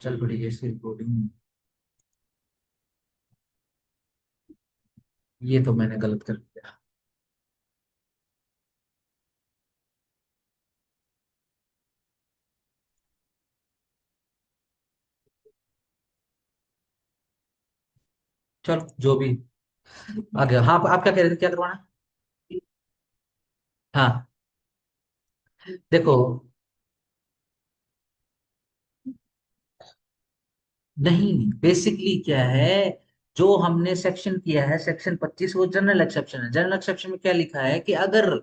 चल पड़ी है इसकी रिकॉर्डिंग। ये तो मैंने गलत कर दिया। चलो जो भी आ गया। हाँ, आप क्या कह रहे थे, क्या करवाना है? हाँ, देखो। नहीं, बेसिकली क्या है, जो हमने सेक्शन किया है सेक्शन 25, वो जनरल एक्सेप्शन है। जनरल एक्सेप्शन में क्या लिखा है कि अगर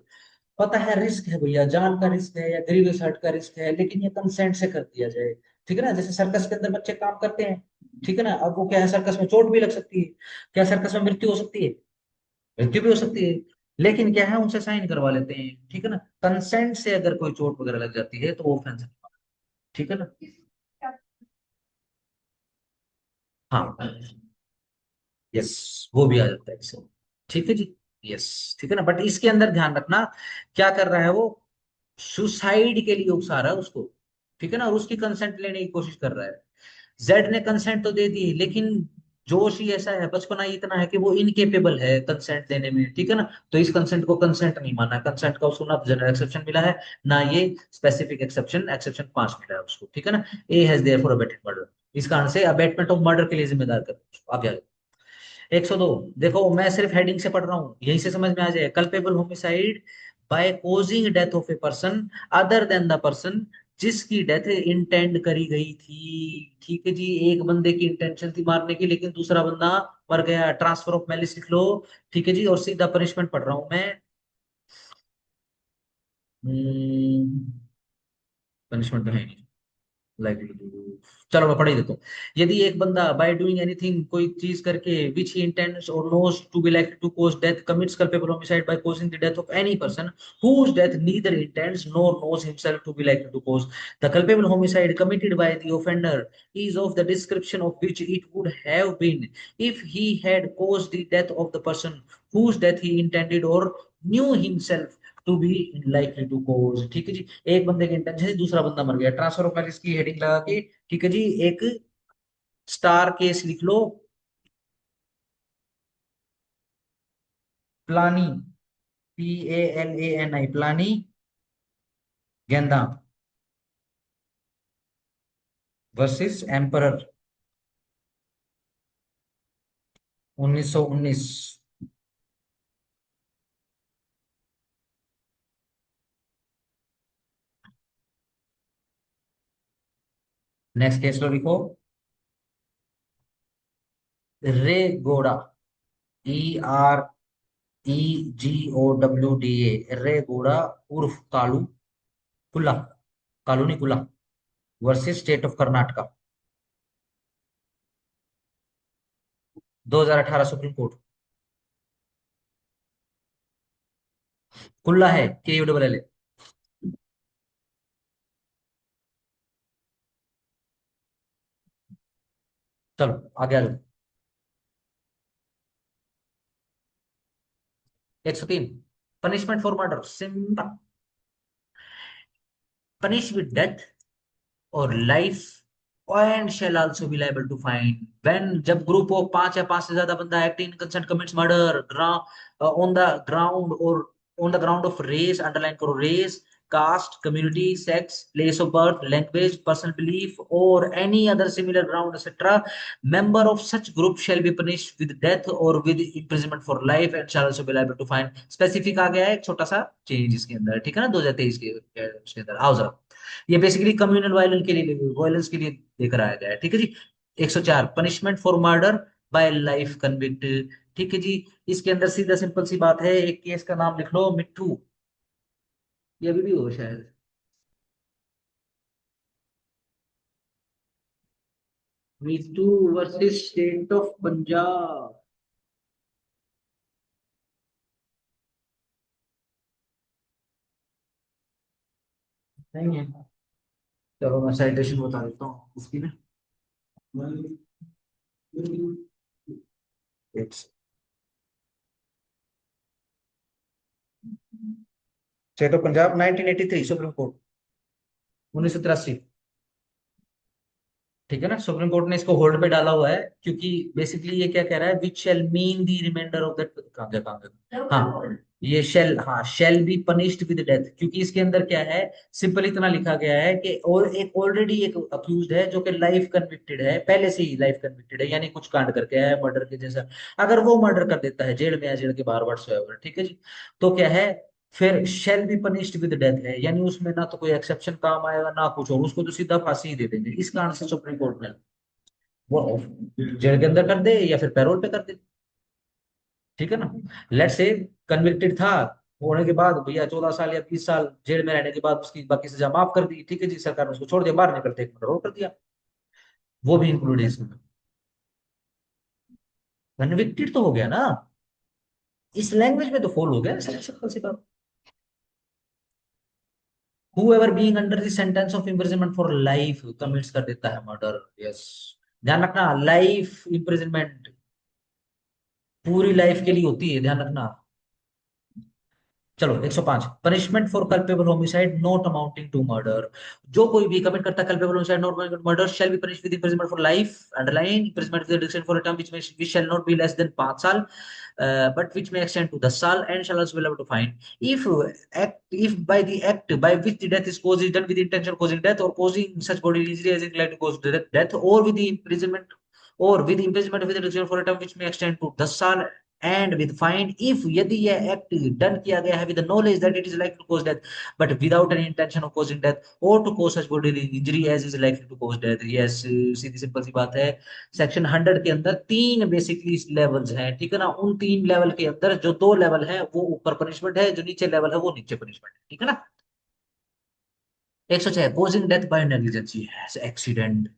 पता है रिस्क है भैया, जान का रिस्क है या ग्रीवियस हर्ट का रिस्क है, लेकिन ये कंसेंट से कर दिया जाए। ठीक है ना, जैसे सर्कस के अंदर बच्चे काम करते हैं। ठीक है ना, अब वो क्या है, सर्कस में चोट भी लग सकती है। क्या सर्कस में मृत्यु हो सकती है? मृत्यु भी हो सकती है। लेकिन क्या है, उनसे साइन करवा लेते हैं। ठीक है ना, कंसेंट से अगर कोई चोट वगैरह लग जाती है तो वो ऑफेंस है। ठीक है ना। हाँ, यस, वो भी आ जाता है इससे। ठीक है जी। यस। ठीक है ना, बट इसके अंदर ध्यान रखना, क्या कर रहा है वो, सुसाइड के लिए उकसा रहा है उसको। ठीक है ना, और उसकी कंसेंट लेने की कोशिश कर रहा है। जेड ने कंसेंट तो दे दी, लेकिन जोश ही ऐसा है, बचपना ही इतना है कि वो इनकेपेबल है कंसेंट देने में। ठीक है ना, तो इस कंसेंट को कंसेंट नहीं माना। कंसेंट का उसको ना जनरल एक्सेप्शन मिला है, ना ये स्पेसिफिक एक्सेप्शन, एक्सेप्शन 5 मिला है उसको। ठीक है ना, A has therefore abetted murder, इस कारण से अबेटमेंट ऑफ मर्डर के लिए जिम्मेदार कर आगे आगे। 102, देखो मैं सिर्फ हेडिंग से पढ़ रहा हूँ, यहीं से समझ में आ जाए। Culpable homicide by causing death of a person other than the person जिसकी डेथ इंटेंड करी गई थी। ठीक है जी, एक बंदे की इंटेंशन थी मारने की, लेकिन दूसरा बंदा मर गया। ट्रांसफर ऑफ मैलिस लिख लो। ठीक है जी, और सीधा पनिशमेंट पढ़ रहा हूं मैं। पनिशमेंट तो है नहीं, लाइक, चलो मैं पढ़ ही देता हूँ। यदि एक बंदा बाय डूइंग एनीथिंग, कोई चीज करके, विच ही इंटेंड्स और knows to be like to cause death, commits culpable homicide by causing the death of any person whose death neither intends nor knows himself to be likely to cause, the culpable homicide committed by the offender is of the description of which it would have been if he had caused the death of the person whose death he intended or knew himself to be likely to cause. ठीक है जी, एक बंदे के intention से दूसरा बंदा मर गया। ट्रांसफर ऑफ मैलिस की हेडिंग लगा के, ठीक है जी, एक स्टार केस लिख लो। प्लानी, PALANI, प्लानी गेंदा वर्सेस एम्परर, 1919। नेक्स्ट केस लो, लिखो। रे गोड़ा, EREGOWDA, रे गोड़ा उर्फ कालू कुल्ला, कालू नहीं Kulla, versus state of Karnataka, 2018 supreme court. Kulla है, KULLA। चलो आगे आ जाओ। 103, punishment for murder simple, punish with death और life and shall also be liable to fine when, जब ग्रुप ऑफ 5 या 5 से ज्यादा बंदा acting in concert commits murder on the ground और on the ground of race, underline करो race, caste, community, sex, place of birth, language, personal belief, or any other similar ground, etc. Member of such group shall be punished with death or with imprisonment for life and shall also be liable to fine। Specific आ गया है एक छोटा सा change इसके अंदर। ठीक है ना, 2023 के उसके अंदर आओ जरा। ये बेसिकली कम्युनल वायलेंस के लिए लेकर आया गया है। ठीक है जी। 104, punishment for murder bye life convict. ठीक है जी, इसके अंदर सीधा सिंपल सी बात है, एक केस का नाम लिख लो, मिट्ठू। ये अभी भी हो शायद। मिट्टू वर्सेस स्टेट ऑफ पंजाब। नहीं है। चलो मैं साइटेशन बता देता हूँ उसकी ना। State of Punjab 1983 supreme court. 1983। ठीक है ना, सुप्रीम कोर्ट ने इसको होल्ड पे डाला हुआ है, क्योंकि बेसिकली ये क्या कह रहा है, which shall mean the reminder of that, कहाँ गया, हाँ, ये शेल, हाँ, shall be punished with death, क्योंकि इसके अंदर क्या है, सिंपल इतना लिखा गया है कि और एक ऑलरेडी एक अक्यूज्ड है जो कि लाइफ कन्विक्टेड है, पहले से ही लाइफ कन्विक्टेड है, यानी कुछ कांड करके आया है मर्डर के जैसा, अगर वो मर्डर कर देता है जेल में या जेल के बाहर व्हाट्सएवर, ठीक है जी, तो क्या है, फिर shell be punished with death है, यानी उसमें ना तो कोई एक्सेप्शन काम आएगा ना कुछ, और उसको तो सीधा फांसी ही दे देंगे, इस कारण से सुप्रीम कोर्ट ने वो जेल के अंदर कर दे या फिर पैरोल पे कर दे। ठीक है ना, लेट से कन्विक्टेड था, होने के बाद भैया 14 साल या 20 साल जेल में रहने के बाद उसकी बाकी सजा माफ कर दी, ठीक है जी, सरकार ने उसको छोड़ दिया, बाहर निकलते एक पैरोल कर दिया, वो भी इंक्लूड है इसमें। कन्विक्टेड तो हो गया ना, इस लैंग्वेज में तो फॉलो हो गया, सिंपल सी बात। whoever being under the sentence of imprisonment for life commits कर देता है मर्डर, यस, ध्यान रखना, लाइफ इम्प्रिजनमेंट पूरी लाइफ के लिए होती है, ध्यान रखना। चलो 105, punishment for culpable homicide not amounting to murder, जो कोई भी कमिट करता है culpable homicide not murder shall be punished with imprisonment for life, underline imprisonment with reduction for a term which shall not be less than 5 साल, but which may extend to 10 साल, and shall also be able to fine if if by the act by which the death is caused is done with the intention of causing death or causing such bodily injury as is likely to cause death, or with the imprisonment with reduction for a term which may extend to 10 साल and with fine if यदि यह act done किया गया है with knowledge that it is like to cause death but without any intention of causing death और to cause such body injury as is like to cause death, yes, सीधी simple सी बात है। Section 100 के अंदर तीन बेसिकली लेवल्स हैं, ठीक है ना, उन तीन लेवल के अंदर जो दो लेवल है वो ऊपर पनिशमेंट है, जो नीचे लेवल है वो नीचे पनिशमेंट है, ठीक है ना। 106, causing death by negligence, accident,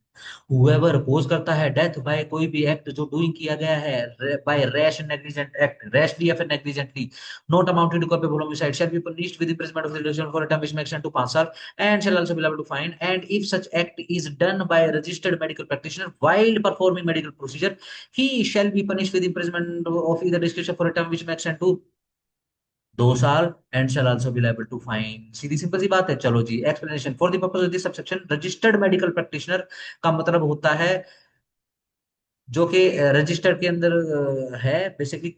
whoever अपोज करता है डेथ बाय कोई भी एक्ट जो डूइंग किया गया है by rash negligent act, rashly या फिर negligently, not amounted to culpable homicide shall be punished with imprisonment of reduction for a term which may extend to 5 साल and shall also be liable to fine, and if such act is done by a registered medical practitioner while performing medical procedure he shall be punished with imprisonment of either discretion for a term which may extend to 2 साल and shall also be liable to fine, सीधी simple सी बात है। चलो जी, explanation for the purpose of this subsection, registered medical practitioner का मतलब होता है जो कि रजिस्टर के अंदर है, basically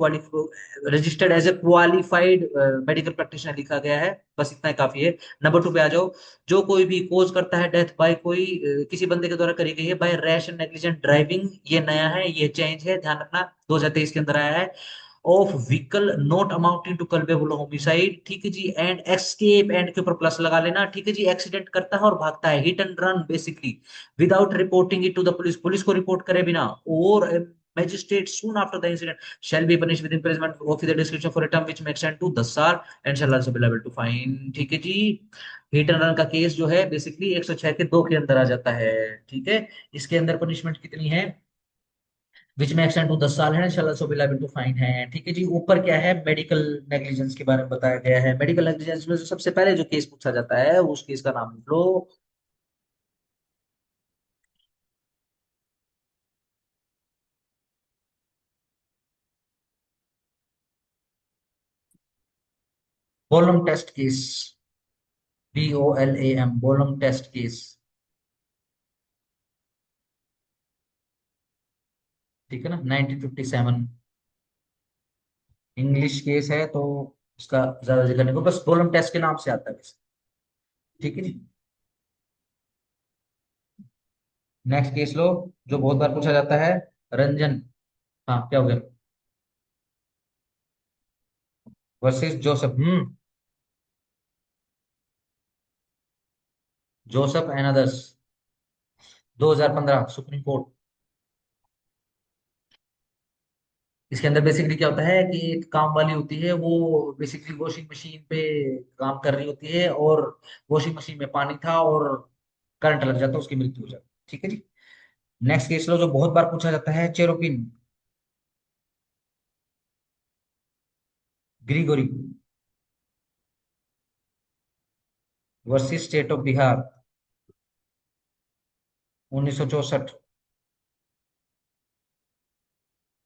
registered as a qualified medical practitioner लिखा गया है, बस इतना ही काफी है। नंबर 2 पे आ जाओ, जो कोई भी कोज करता है डेथ बाय कोई किसी बंदे के द्वारा करी गई है by rash and negligent driving, ये नया है, ये चेंज है, ध्यान रखना, 2023 के अंदर आया है, of vehicle not amounting to culpable homicide, ठीक है जी, एंड एस्केप एंड के ऊपर प्लस लगा लेना, ठीक है जी, एक्सीडेंट करता है और भागता है, hit and run basically, without reporting it to the police, police को रिपोर्ट करे बिना, और magistrate soon after the incident shall be punished with imprisonment of the description for a term which may extend to 10 साल and shall also be liable to fine, ठीक है जी। Hit and run का case जो है basically 106 के 2 के अंदर आ जाता है, ठीक है, इसके अंदर पनिशमेंट कितनी है, विच में एक्सटेंड टू 10 साल है, shall also be liable to fine है, ठीक है जी। ऊपर क्या है, मेडिकल नेग्लिजेंस के बारे में बताया गया है, मेडिकल नेग्लिजेंस में जो सबसे पहले जो केस पूछा जाता है उस केस का नाम लिख लो, बोलम टेस्ट केस, BOLAM, बोलम टेस्ट केस, ठीक है ना, 1957 इंग्लिश केस है, तो उसका ज्यादा जिक्र नहीं को, बस बोलम टेस्ट के नाम से आता है बस, ठीक है जी। नेक्स्ट केस लो, जो बहुत बार पूछा जाता है, रंजन, हाँ क्या हो गया, versus Joseph, Joseph and others, 2015 supreme court. इसके अंदर बेसिकली क्या होता है कि एक काम वाली होती है, वो बेसिकली वॉशिंग मशीन पे काम कर रही होती है, और वॉशिंग मशीन में पानी था और करंट लग जाता है, उसकी मृत्यु हो जाती है, ठीक है जी। नेक्स्ट केस लो, जो बहुत बार पूछा जाता है, Cherubin, Gregory versus state of Bihar, 1964,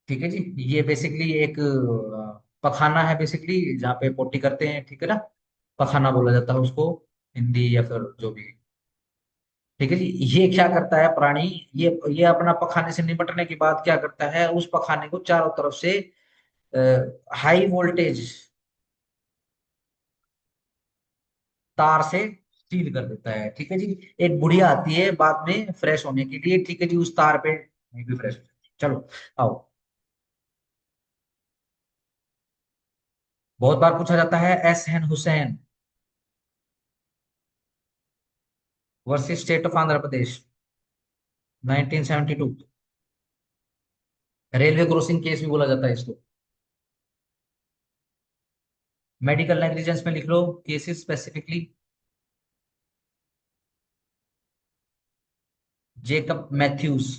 ठीक है जी। ये बेसिकली एक पखाना है बेसिकली, जहाँ पे पोटी करते हैं, ठीक है ना, पखाना बोला जाता है उसको, हिंदी या फिर जो भी। ठीक है जी। ये क्या करता है प्राणी, ये अपना पखाने से निपटने के बाद क्या करता है, उस पखाने को चारों तरफ से हाई वोल्टेज तार से सील कर देता है। ठीक है जी। एक बुढ़िया आती है बाद में फ्रेश होने के लिए, ठीक है जी, उस तार पे नहीं भी फ्रेश हो जाती है। चलो आओ। बहुत बार पूछा जाता है, S N Hussain versus state of Andhra Pradesh, 1972। Railway crossing case भी बोला जाता है इसको। मेडिकल नेग्लिजेंस में लिख लो केसेस स्पेसिफिकली। जेकब मैथ्यूज।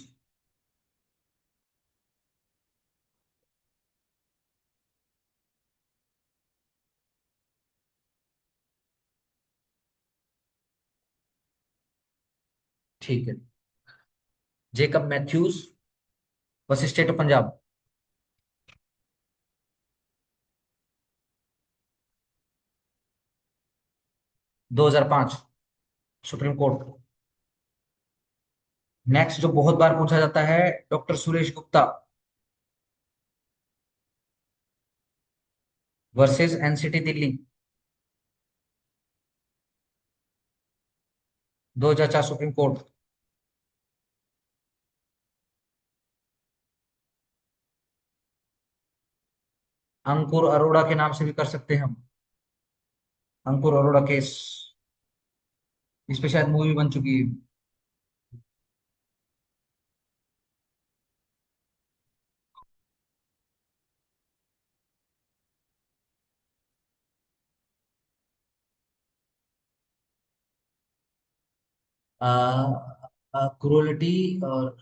ठीक है। Jacob Mathews versus state of Punjab. 2005 supreme court. Next जो बहुत बार पूछा जाता है, doctor Suresh Gupta versus NCT Delhi, 2004 supreme court. Ankur Arora के नाम से भी कर सकते हैं हम। अंकुर अरोड़ा केस, इस पे शायद मूवी बन चुकी है। क्रूअलिटी और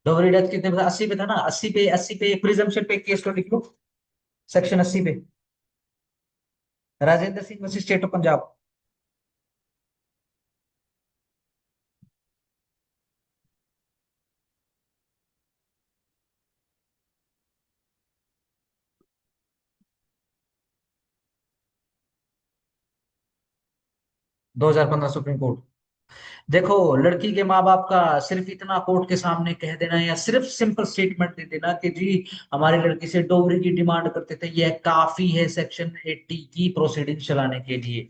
डोगरी डेथ कितने पे था? 80 पे था ना, 80 पे, 80 पे प्रिजम्पशन पे केस तो लिख लो, सेक्शन 80 पे। Rajendra Singh versus state of Punjab. 2015 supreme court. देखो, लड़की के माँ बाप का सिर्फ इतना कोर्ट के सामने कह देना या सिर्फ सिंपल स्टेटमेंट दे देना कि जी हमारी लड़की से डोगरी की डिमांड करते थे, यह काफी है सेक्शन 80 की प्रोसीडिंग चलाने के लिए।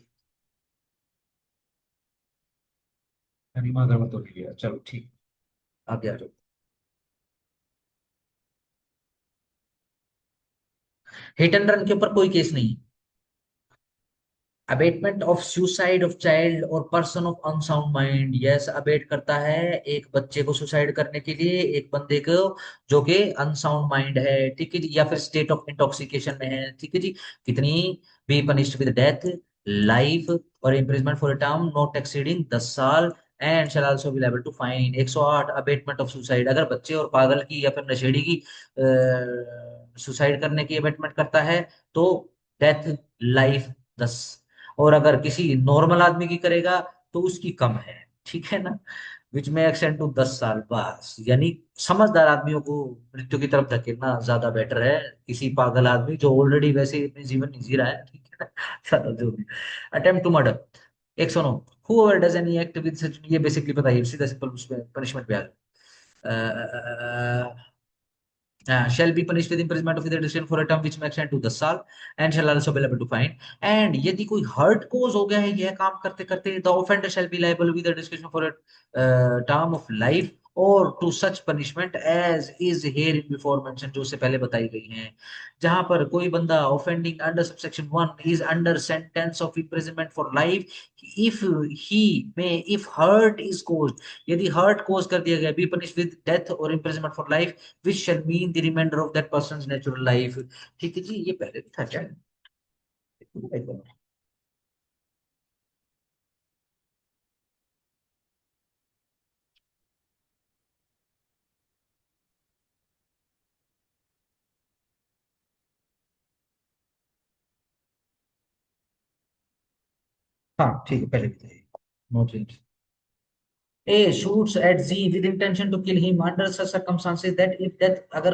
गरिमा अगर तो लिया, चलो ठीक। आगे आ जाओ। हिट एंड रन के ऊपर कोई केस नहीं। Abetment of suicide of child और person of unsound mind, yes abet करता है एक बच्चे को सुसाइड करने के लिए, एक बंदे को जो कि अनसाउंड माइंड है, ठीक है जी, या फिर स्टेट ऑफ इंटॉक्सिकेशन में है, ठीक है जी। कितनी be punished with death, life और imprisonment for a term not exceeding 10 साल and shall also be liable to fine. 108 abetment of suicide, अगर बच्चे और पागल की या फिर नशेड़ी की सुसाइड करने की अबेटमेंट करता है तो डेथ, लाइफ, 10। और अगर किसी नॉर्मल आदमी की करेगा तो उसकी कम है, ठीक है ना, विच में एक्सटेंड टू 10 साल बस। यानी समझदार आदमियों को मृत्यु की तरफ धकेलना ज्यादा बेटर है, किसी पागल आदमी जो ऑलरेडी वैसे ही अपने जीवन नहीं जी रहा है, ठीक है ना। चलो जो भी। Attempt to murder, 109। whoever does any act with such, ये बेसिकली पता है, सीधा सिंपल उसमें पनिशमेंट पे आ गया। shall be punished with imprisonment of either duration for a term which may extend to 10 साल and shall also be liable to fine। And यदि कोई हर्ट कोज हो गया है यह काम करते करते, the offender shall be liable with the discretion for a term of life और to such punishment as is hereinbefore mention, जो से पहले बताई गई हैं। जहां पर कोई बंदा offending under subsection 1 is under sentence of imprisonment for life if he में इफ हर्ट इज कोज्ड, यदि हर्ट कोज कर दिया गया, बी पनिश विद डेथ और imprisonment for life which shall mean the remainder of that person's natural life। ठीक है जी, ये पहले भी था क्या? हाँ ठीक है, पहले भी थे। No change. A shoots at Z with intention to kill him under such circumstances that if death अगर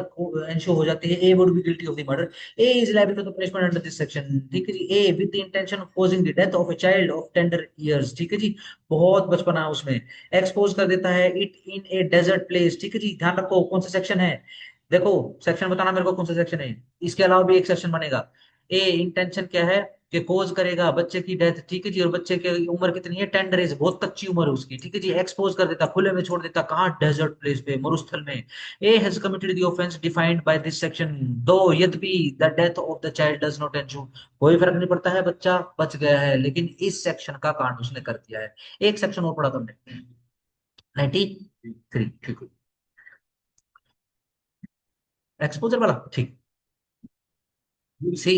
एंश्योर हो जाती है A would be guilty of the murder, A is liable to the punishment under this section. ठीक है जी, A with the intention of causing the death of a child of tender years. ठीक है जी, बहुत बचपना है उसमें, एक्सपोज कर देता है it in a desert place. ठीक है जी, ध्यान रखो कौन सा सेक्शन है, देखो सेक्शन बताना मेरे को कौन सा सेक्शन है। इसके अलावा भी एक सेक्शन बनेगा। ए इंटेंशन क्या है कि कोज करेगा बच्चे की डेथ। ठीक है जी, और बच्चे की उम्र कितनी है, 10 डेज, बहुत कच्ची उम्र है उसकी। ठीक है जी, एक्सपोज कर देता, खुले में छोड़ देता, कहाँ, डेजर्ट प्लेस पे, मरुस्थल में। A has committed the offence defined by this section दो यद्यपि the death of the child does not ensure. कोई फर्क नहीं पड़ता है, बच्चा बच गया है, लेकिन इस सेक्शन का कांड उसने कर दिया है। एक सेक्शन और पढ़ा तुमने, 93। ठीक है, एक्सपोजर वाला, ठीक। सी,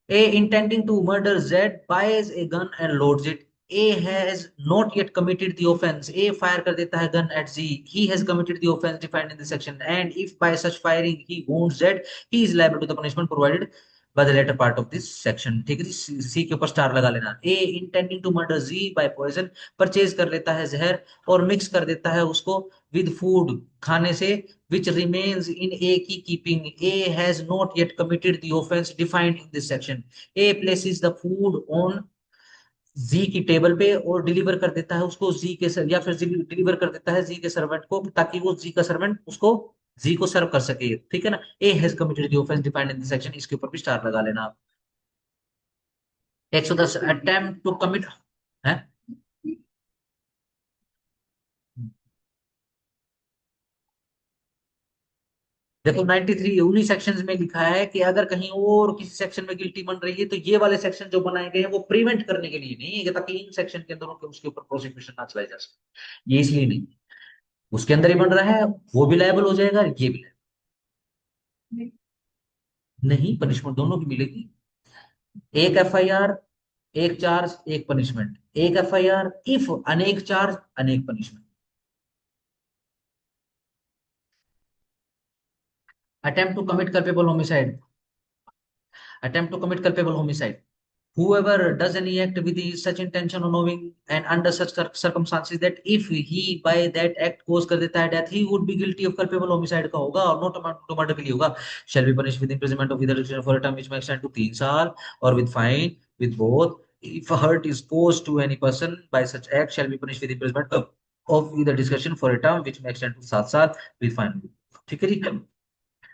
A intending to murder Z buys a gun and loads it. A has not yet committed the offense. A fire कर देता है gun at Z. He has committed the offense defined in this section. And if by such firing he wounds Z, he is liable to the punishment provided by the latter part of this section. ठीक है जी, सी के ऊपर star लगा लेना। A intending to murder Z by poison, purchase कर लेता है जहर और मिक्स कर देता है उसको विद फूड, खाने से, which remains in A की keeping. A has not yet committed the offense defined in this section. A places the food on Z की टेबल पे और डिलीवर कर देता है उसको जी के सर, या फिर डिलीवर कर देता है जी के सर्वेंट को, ताकि वो जी का सर्वेंट उसको जी को सर्व कर सके। ठीक है ना, A has committed the offence defined in this section, इसके ऊपर भी स्टार लगा लेना आप। 110 अटेम्प्ट टू कमिट है। देखो 93 उन्हीं सेक्शंस में लिखा है कि अगर कहीं और किसी सेक्शन में गिल्टी बन रही है तो ये वाले सेक्शन जो बनाए गए हैं वो प्रिवेंट करने के लिए नहीं है, ताकि इन सेक्शन के अंदर उसके ऊपर प्रोसिक्यूशन ना चलाई जा सके, ये इसलिए नहीं। उसके अंदर ही बन रहा है, वो भी लायबल हो जाएगा, ये भी liable। नहीं, पनिशमेंट दोनों की मिलेगी। एक एफआईआर, एक चार्ज, एक पनिशमेंट। एक एफआईआर इफ अनेक चार्ज, अनेक punishment. Attempt to commit culpable homicide, attempt to commit culpable homicide. Whoever does any act with such intention or knowing and under such circumstances that if he by that act cause कर देता है death, he would be guilty of culpable homicide का होगा, और not amount to murder के लिए होगा, shall be punished with imprisonment of either detention for a term which may extend to 3 साल or with fine, with both. If hurt is caused to any person by such act, shall be punished with imprisonment of either discretion for a term which may extend to 7 साल with fine। ठीक है जी,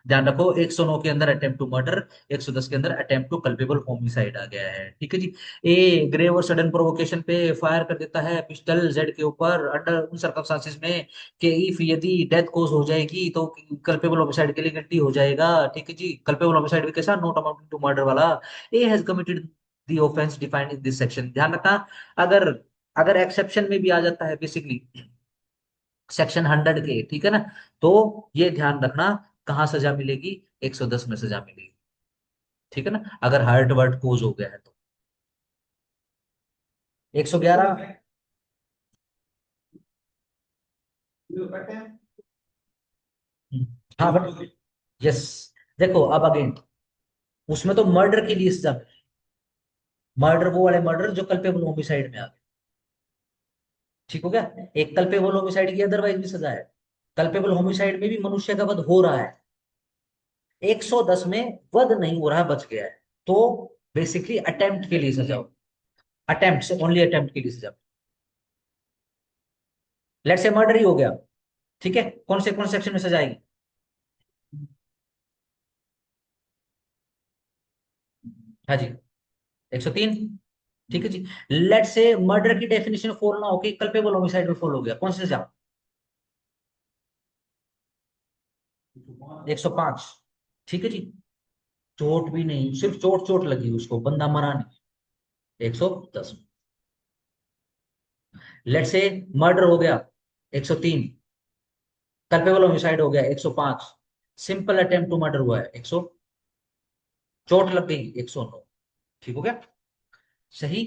ध्यान रखो 109 के अंदर attempt to murder, 110 के अंदर attempt to culpable homicide आ गया है। ठीक है जी, ए ग्रेव और सडन प्रोवोकेशन पे फायर कर देता है पिस्टल जेड के ऊपर अंडर उन सर्कमस्टांसेस में कि इफ यदि डेथ कोज हो जाएगी तो कल्पेबल होमिसाइड के लिए गिल्टी हो जाएगा। ठीक है जी, कल्पेबल होमिसाइड के साथ नॉट अमाउंटिंग टू मर्डर वाला। A has committed the offence defined in this section. ध्यान रखना, अगर अगर एक्सेप्शन में भी आ जाता है बेसिकली सेक्शन 100 के, ठीक है ना, तो ये ध्यान रखना कहाँ सजा मिलेगी, 110 में सजा मिलेगी। ठीक है ना, अगर हर्ट वर्ट कोज हो गया है तो। 111, हाँ बट यस, देखो अब अगेन उसमें तो मर्डर के लिए सजा मिली, मर्डर वो वाले मर्डर जो कल्पेबल होमिसाइड में आ गए। ठीक हो गया, एक कल्पेबल होमिसाइड की अदरवाइज भी सजा है, कल्पेबल होमिसाइड में भी मनुष्य का वध हो रहा है, 110 में वध नहीं हो रहा है, बच गया है, तो बेसिकली अटेम्प्ट के लिए सजा हो, अटेम्प्ट से ओनली अटेम्प्ट के लिए सजा। लेट से मर्डर ही हो गया, ठीक है, कौन सेक्शन में सजा आएगी। हाँ जी, 103। ठीक है जी, लेट से मर्डर की डेफिनेशन फॉलो ना होके कल्पेबल होमिसाइड में फॉलो हो गया, कौन से सजा, 105। ठीक है जी, चोट भी नहीं, सिर्फ चोट चोट लगी उसको, बंदा मरा नहीं, 110। लेट से मर्डर हो गया, 103। कल्पेबल होमिसाइड हो गया, 105। सिंपल अटेम्प्ट टू मर्डर हुआ है, 100, चोट लग गई, 109। ठीक हो गया, सही।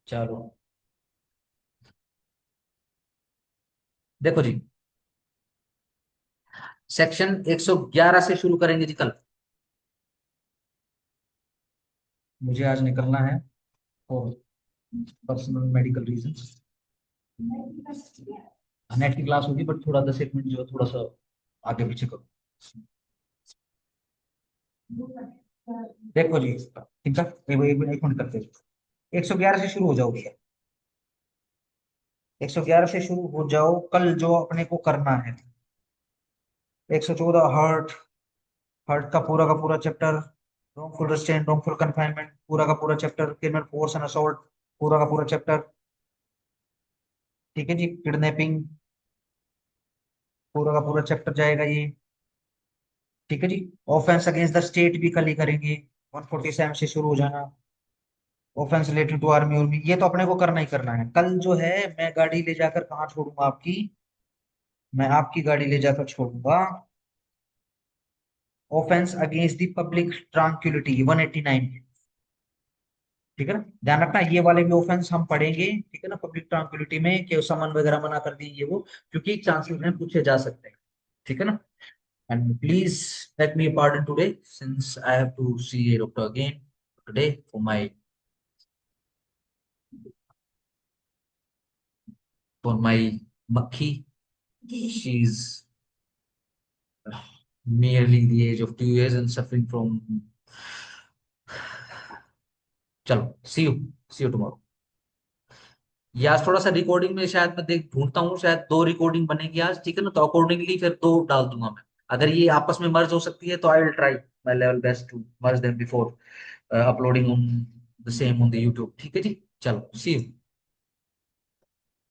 चलो देखो जी, सेक्शन 111 से शुरू करेंगे जी कल, मुझे आज निकलना है और पर्सनल मेडिकल रीजन। नेट की क्लास होगी, बट थोड़ा 10 एक मिनट जो है थोड़ा सा आगे पीछे करो। देखो जी, ठीक है, एक मिनट करते हैं। 111 से शुरू हो जाओ भैया। 111 से शुरू हो जाओ, कल जो अपने को करना है। 114 हर्ट, हर्ट का पूरा chapter, wrongful restraint, wrongful confinement पूरा का पूरा chapter, criminal force and assault पूरा का पूरा चैप्टर, ठीक है जी, किडनैपिंग पूरा का पूरा चैप्टर जाएगा ये, ठीक है जी। ऑफेंस अगेंस्ट द स्टेट भी कल ही करेंगे, 147 से शुरू हो जाना। ऑफेंस रिलेटेड टू आर्मी उर्मी ये तो अपने को करना ही करना है। कल जो है मैं गाड़ी ले जाकर कहाँ छोड़ूंगा आपकी, मैं आपकी गाड़ी ले जाकर छोड़ूंगा offence against the public tranquillity 189। ठीक है ना, ध्यान रखना ये वाले भी ऑफेंस हम पढ़ेंगे, ठीक है ना, पब्लिक ट्रांक्विलिटी में कि समन वगैरह मना कर दी ये वो, क्योंकि चांसेस में पूछे जा सकते हैं, ठीक है ना। And please take me pardon today since I have to see a doctor again today for my मक्खी, she is nearly the age of 2 years and suffering from, चलो सी यू टुमारो। ये आज थोड़ा सा रिकॉर्डिंग में शायद मैं देख ढूंढता हूँ, शायद 2 रिकॉर्डिंग बनेगी आज, ठीक है ना, तो अकॉर्डिंगली फिर 2 डाल दूंगा मैं। अगर ये आपस में मर्ज हो सकती है तो I will try my level best to merge them before uploading on the same on the YouTube, ठीक है जी। चलो सी यू।